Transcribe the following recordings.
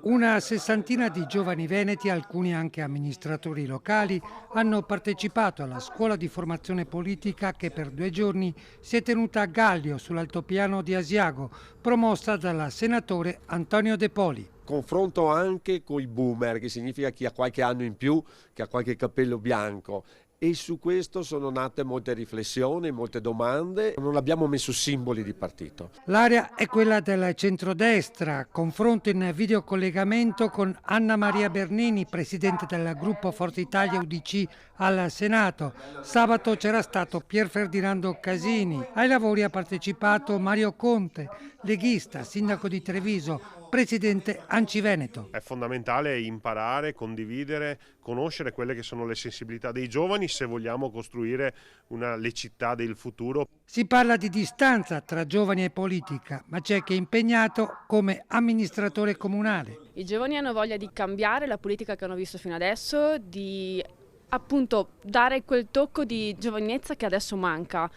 Una sessantina di giovani veneti, alcuni anche amministratori locali, hanno partecipato alla scuola di formazione politica che per 2 giorni si è tenuta a Gallio, sull'altopiano di Asiago, promossa dal senatore Antonio De Poli. Confronto anche con i boomer, che significa chi ha qualche anno in più, che ha qualche capello bianco. E su questo sono nate molte riflessioni, molte domande. Non abbiamo messo simboli di partito. L'area è quella del centrodestra, confronto in videocollegamento con Anna Maria Bernini, presidente del gruppo Forza Italia UDC al Senato. Sabato c'era stato Pier Ferdinando Casini. Ai lavori ha partecipato Mario Conte, leghista, sindaco di Treviso, presidente Anci Veneto. È fondamentale imparare, condividere, conoscere quelle che sono le sensibilità dei giovani se vogliamo costruire le città del futuro. Si parla di distanza tra giovani e politica, ma c'è chi è impegnato come amministratore comunale. I giovani hanno voglia di cambiare la politica che hanno visto fino adesso, di appunto dare quel tocco di giovinezza che adesso manca.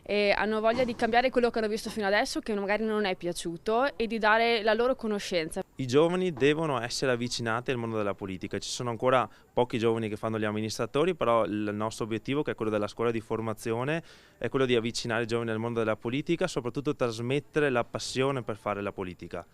E hanno voglia di cambiare quello che hanno visto fino adesso, che magari non è piaciuto, e di dare la loro conoscenza. I giovani devono essere avvicinati al mondo della politica. Ci sono ancora pochi giovani che fanno gli amministratori, però il nostro obiettivo, che è quello della scuola di formazione, è quello di avvicinare i giovani al mondo della politica, soprattutto trasmettere la passione per fare la politica.